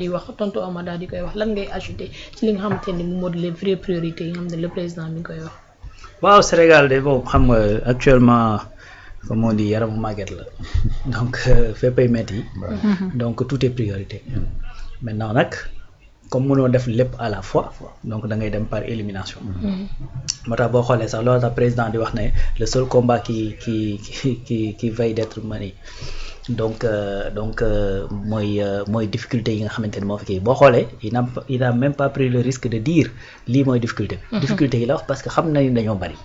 di wax tonton Omar daal di koy wax lan ngay ajouter ci li nga xamante ni moom moo di les vraies priorités yi nga xam ne le président mi ngi koy wax. waaw Sénégal de boobu xam nga actuellement comme on dit yaramu màgget la donc féppay metti donc tout est priorité maintenant nag comme mënoo def lépp à la fois donc da ngay dem par élimination moo tax boo xoolee sax loolu tax président di wax ne le seul combat qui veille d'être mené donc mooy difficulté yi nga xamante ne moo fi kii boo xoolee il n'a même pas pris le risque de dire lii mooy difficulté difficulté yi la wax parce que xam na ni dañoo bari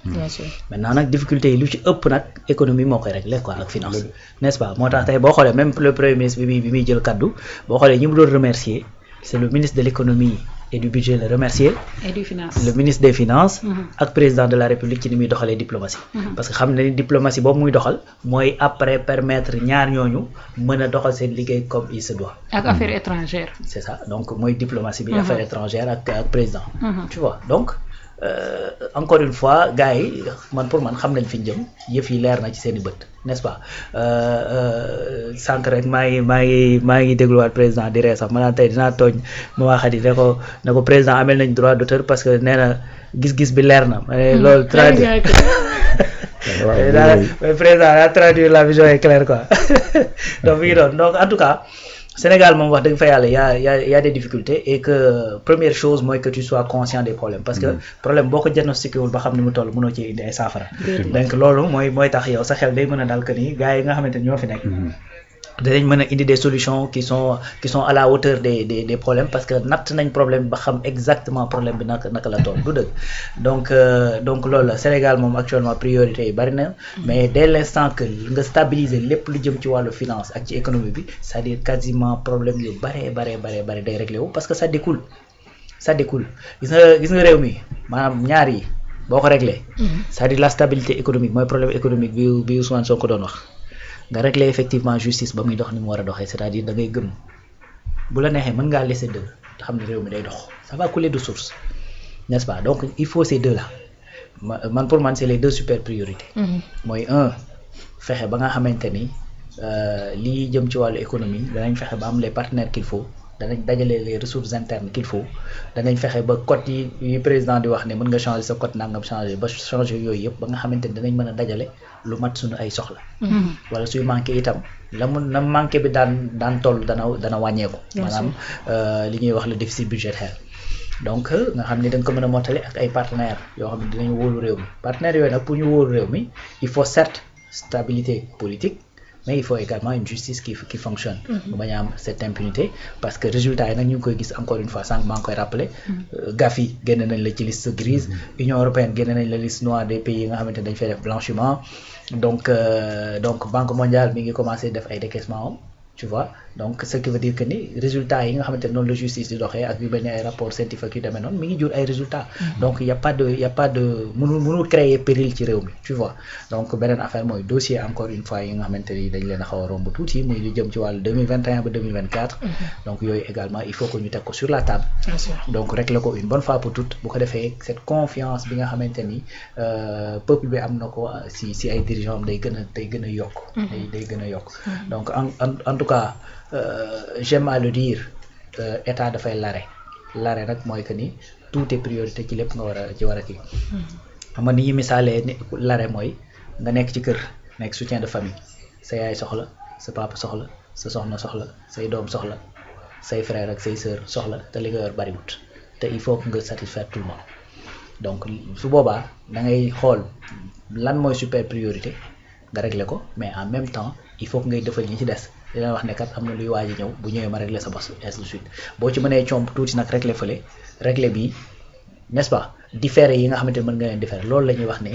maintenant nag difficulté yi lu ci ëpp nag économie moo koy régler quoi ak finance n'est-ce pas moo tax tey boo xoolee même le premier ministre bi muy jël kaddu boo xoolee ñi mu doon remercier c'est le ministre de l'économie et du budget le remercier et du finance le ministre des finances ak président de la république ci ni muy doxalee diplomatie parce que xam ne ni diplomatie boobu muy doxal mooy après permettre ñaar ñooñu mën a doxal seen liggéey comme il se doit ak affaires étrangères c'est ça donc mooy diplomatie bi affaires étrangères ak président tu vois donc encore une fois gars yi man pour man xam nañ fi ñu jëm yëf yi leer na ci seen i bët n'est-ce pas sànq rek maa ngi dégluwaat président di ree sax ma naan tey dinaa tooñ ma waa Khady ne ko président amel nañ droit d'auteur parce que nee na gis-gis bi leer na loolu traduire président daa traduire la vision est claire quoi donc mi ngi doon donc en tout cas Sénégal moom wax dëgg fa yàlla y a des difficultés et que première chose mooy que tu sois conscient des problèmes parce que problème boo ko diagnostiqué wul ba xam ni mu toll mënoo ci indi ay saafara donc loolu mooy tax yow sa xel day mën a dal que ni gars yi nga xamante ni ñoo fi nekk danañ mën a indi des solutions qui sont à la hauteur des problèmes parce que natt nañ problème ba xam exactement problème bi naka la toll du dëgg donc loolu la Sénégal moom actuellement priorité yi bari na mais dès l'instant que nga stabiliser lépp lu jëm ci wàllu finance ak ci économie bi c'est-à-dire quasiment problème yu bare day réglé wu parce que ça découle gis nga réew mi maanaam ñaar yi boo ko réglé c'est-à-dire la stabilité économique mooy problème économique bi Ousmane Sonko doon wax nga régler effectivement justice ba muy dox ni mu war a doxee c'est-à-dire da ngay gëm bu la neexee mën ngaa laisser deux te xam ne réew mi day dox ça va couler de source n'est-ce pas donc il faut ces deux là man pour man c'est les deux super priorités mooy fexe ba nga xamante ni lii jëm ci wàllu économie danañ fexe ba am les partenaires qu'il faut danañ dajale les ressources internes qu'il faut danañ fexe ba code yi président di wax ne mën nga changer sa code nangam changer yooyu yëpp ba nga xamante ni danañ mën a dajale lu mat suñu ay soxla wala suy manqué itam na manqué bi daan toll dana wàññeeku maanaam li ñuy wax le déficit budgétaire donc nga xam ni dañ ko mën a mottali ak ay partenaires yoo xam ne dinañ wóolu réew mi partenaires yooyu nag pour ñu wóolu réew mi il faut certes stabilité politique mais il faut également une justice qui fonctionne bu bañ a am cette impunité parce que résultat yi nag ñu ngi koy gis encore une fois sànq maa ngi koy rappeler Gafi génn nañ la ci liste grise Union européenne génn nañ la liste noire des pays yi nga xamante ne dañ fay def blanchiment donc Banque mondiale mi ngi commencé def ay décaissement am tu vois donc ce qui veut dire que ni résultats yi nga xamante ne noonu la justice di doxee ak yu mel ni ay rapport scientifique yu demee noonu mi ngi jur ay résultats donc y a pas de mënul créer péril ci réew mi tu vois donc beneen affaire mooy dossier encore une fois yi nga xamante ni dañ leen a xaw a romb tuuti muy lu jëm ci wàllu 2021 ba 2024 donc yooyu également il faut que ñu teg ko sur la table donc régler ko une bonne fois pour toutes bu ko defee cette confiance bi nga xamante ni peuple bi am na ko si ay dirigeants am day gën a yokk day gën a yokk donc en tout cas j'aime à le dire état dafay l'arrêt nag mooy que ni tout est priorité ci lépp nga war a kii xam nga ni ñu misaalee ni l'arrêt mooy nga nekk ci kër nekk soutien de famille sa yaay soxla sa papa soxla sa soxna soxla say doom soxla say frère ak say sœur soxla te li nga yor bariwut te il faut que nga satisfaire tout le monde donc su boobaa da ngay xool lan mooy super priorité nga régler ko mais en même temps il faut que ngay defal ñi ci des dina wax ne kat am na luy waaj a ñëw bu ñëwee ma régler sa bos ainsi de suite boo ci mënee comp tuuti nag régler fële régler bii n'est-ce pas différé yi nga xamante ne mën nga leen différé loolu la ñuy wax ne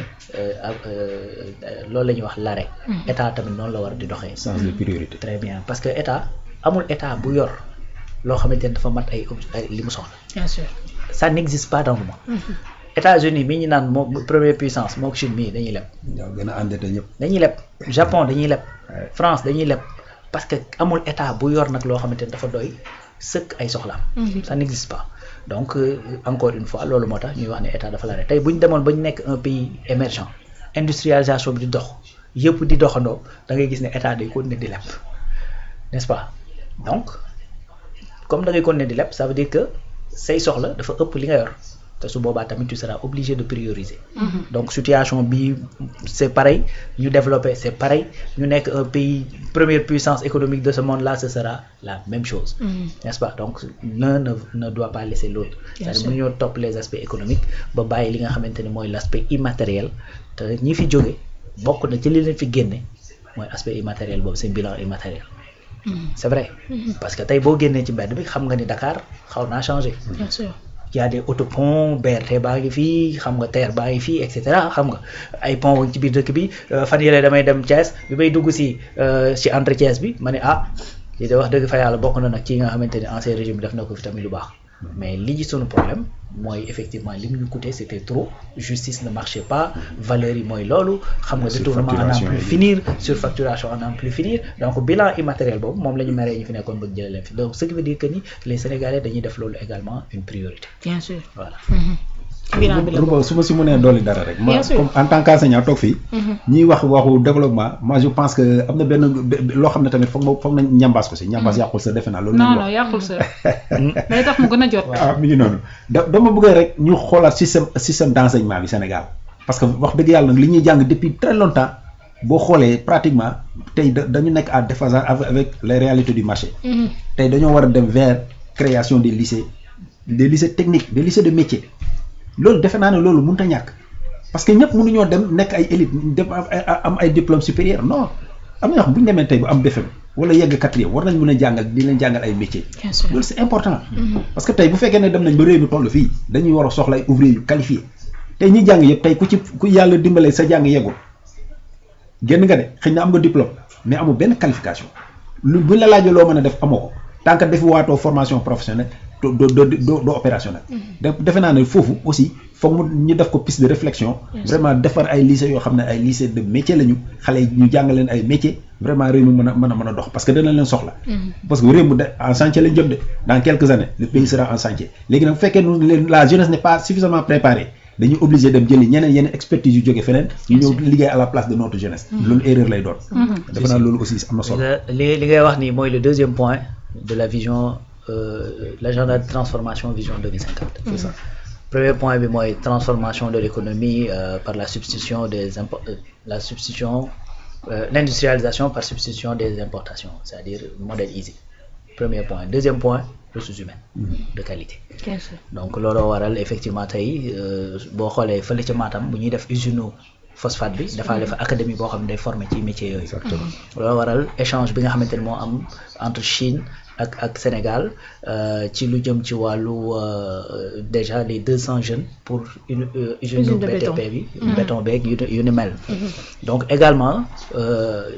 loolu la ñuy wax l'arrêt état tamit noonu la war di doxee sens de priorité très bien parce que état amul état bu yor loo xamante ne dafa mat ay li mu soxla bien sûr ça n'existe pas dans le monde États-Unis mi ñu naan moo première puissance moo Chine mii dañuy leb ñoo gën a endetté ñëpp dañuy leb Japon dañuy leb France dañuy leb parce que amul état bu yor nag loo xamante ne dafa doy sëkk ay soxlaam ça n'existe pas donc encore une fois loolu moo tax ñuy wax ne état dafa la tey bu ñu demoon ba ñu nekk un pays émergent industrialisation bi di dox yëpp di doxandoo da ngay gis ne état day continuer di leb n'est-ce pas donc comme da ngay continuer di leb ça veut dire que say soxla dafa ëpp li nga yor te su boobaa tamit tu seras obligé de prioriser. Donc situation bi c'est pareil ñu développer c'est pareil ñu nekk un pays première puissance économique de ce monde là ce sera la même chose. N'est-ce pas? Donc l'un ne doit pas laisser l'autre. C'est-à-dire bu ñoo topp les aspects économiques ba bàyyi li nga xamante ni mooy l'aspect immatériel te ñi fi jóge bokk na ci li leen fi génne mooy aspect immatériel boobu seen bilan immatériel. C'est vrai parce que tey boo génnee ci mbedd bi xam nga ni Dakar xaw naa changé. Bien sûr. Il y a des autoponts BRT baa ngi fii xam nga TER baa ngi fii et cetera xam nga ay pont ci biir dëkk bi fan yële damay dem Thiès bi may dugg si entre Thiès bi ma ne lii de wax dëgg fa yàlla bokk na nag ci nga xamante ne ancien régime bi def na ko fi tamit lu baax mais li ci sunu problème mooy effectivement li mu ñu coûté c'était trop justice ne marchait pas valeurs yi mooy loolu xam nga détournement à n'en plus finir surfacturation à n'en plus finir donc bilan immatériel boobu moom la ñu meree ñu fi nekkoon bëgg jëlee leen fi donc ce qui veut dire que ni les Sénégalais dañuy def loolu également une priorité. Bien sûr. Voilà. Rouba su ma si mënee dolli dara rek. ma comme en tant qu'enseignant toog fii. ñiy wax waxu développement moi je pense que am na benn loo xam ne tamit foog na ñambaas ko si ñambaas yàqul sa defe naa loolu. non yàqul sa day tax mu gën a jot. mi ngi noonu dama bëgg rek ñu xoolaat système d'enseignement bi Sénégal parce que wax dëgg yàlla nag li ñuy jàng depuis très longtemps boo xoolee pratiquement tey dañu nekk en déphasage avec les réalités du marché. tey dañoo war a dem vers création des lycées techniques des lycées de métier. loolu defe naa ne loolu mënut a ñàkk parce que ñëpp mënuñoo dem nekk ay élite dem am ay diplôme supérieur non am na ñoo xam bu ñu demee tey bu am BFEM wala yegg quatrième war nañ mën a jàngal di leen jàngal ay métiers. loolu c'est important. parce que tey bu fekkee ne dem nañ ba réew mi toll fii dañuy war a soxla ay ouvriers yu qualifiés tey ñi jàng yëpp tey ku yàlla dimbalee sa jàng yeggul génn nga de xëy na am nga diplôme mais amul benn qualification buñ la laajee loo mën a def amoo ko tant que defi waatoo formation professionnelle. doo opérationnel. defe naa ne foofu aussi foog mu ñu def ko piste de réflexion. vraiment defar ay lycées yoo xam ne ay lycées de métier lañu xale yi ñu jàng leen ay métiers vraiment réew mi mën a dox parce que dana leen soxla. parce que réew mi en chantier lañ jëm de dans quelques années le pays sera en chantier léegi nag bu fekkee la jeunesse n'est pas suffisamment préparée dañuy obligé dem jëli yeneen expertise yu jóge feneen. ñu ñëw liggéey à la place de notre jeunesse. loolu erreur lay doon. defe naa loolu aussi am na solo. li ngay wax nii mooy le deuxième point de la vision. L'agenda de transformation vision 2050. C'est ça. Premier point bi mooy transformation de l'économie par la substitution l'industrialisation par substitution des importations, c'est-à-dire modèle easy. Premier point. Deuxième point, ressources humaines de qualité. Donc loolu waral effectivement tey boo xoolee fële ca Matam bu ñuy def usine phosphate bi dafa def académie boo xam ne day former ci métiers yooyu. loolu waral échange bi nga xamante ne moo am entre Chine ak Sénégal ci lu jëm ci wàllu déjà les 200 jeunes pour une usine BTP bi béton beeg yu ni mel. Donc également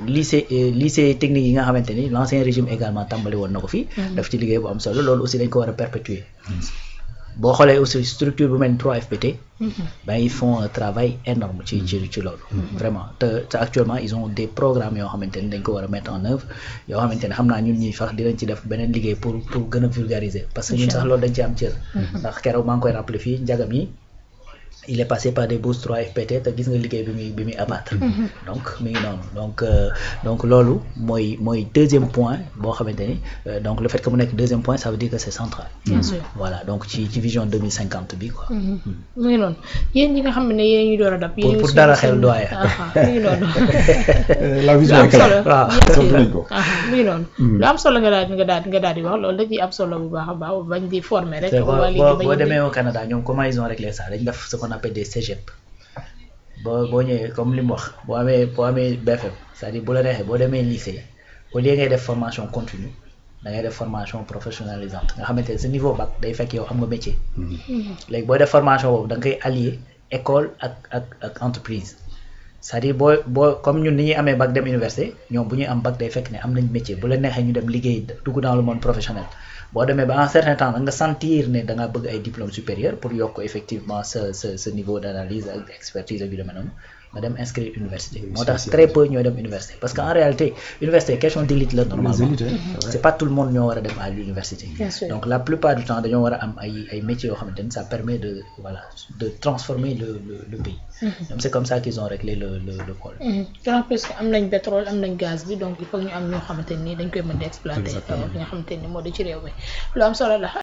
lycée technique yi nga xamante ni l'ancien régime également tàmbali woon na ko fi. daf ci liggéey bu am solo loolu aussi dañ ko war a perpétuer. boo xoolee aussi structure bu mel ni 3FPT. Ils font un travail énorme ci loolu. Vraiment te actuellement ils ont des programmes yoo xamante ni dañ ko war a mettre en œuvre yoo xamante ne xam naa ñun ñuy fax dinañ ci def beneen liggéey pour gën a vulgariser parce que ñun sax loolu dañ ci am cër. ndax keroog maa ngi koy rappeler fii njagam yi il est passé par des bourses 3FPT te gis nga liggéey bi muy abattre. Donc mi ngi noonu donc loolu mooy deuxième point boo xamante ni donc le fait que mu nekk deuxième point ça veut dire que c'est central. Bien sûr. Voilà donc ci vision 2050 bi quoi. mu ngi noonu yéen ñi nga xam ne yéen ñu door a dab. pour dara xel doyen. mi ngi noonu. la vision est claire. waaw mi ngi noonu. lu am solo nga daal di wax loolu da ciy am solo bu baax a baax bañ di former rek. boo demee au Canada ñoom comment ils ont réglé ça dañ def ce qu'on appelle des cégep boo ñëwee comme li mu wax boo amee BFM c'est-à-dire bu la neexee boo demee lycée au lieu ngay def formation continue da ngay def formation professionnalisante nga xamante ne sa niveau bac day fekk yow am nga métier. léegi boo def formation boobu da nga koy allier école ak entreprise c'est-à-dire boo comme ñun ni ñuy amee bac dem université ñoom bu ñuy am bac day fekk ne am nañ métier bu la neexee ñu dem liggéey dugg dans le monde professionnel. boo demee ba un certain temps nga sentir ne da nga bëgg ay diplôme supérieur pour yokk effectivement ce niveau d'analyse ak expertise ak yu demee noonu nga dem inscrire université moo tax très peu ñooy dem université parce que en réalité université question d'élite la normalement c'est pas tout le monde ñoo war a dem à l'université donc la plupart du temps dañoo war a am ay métiers yoo xamante ni ça permet de voilà de transformer le pays donc c'est comme ça qu'ils ont réglé le problème en plus am nañ pétrole am nañ gaz bi donc il faut ñu am ñoo xamante ni dañ koy mën di exploiter nga xamante ni moo di ci réew mi lu am solo la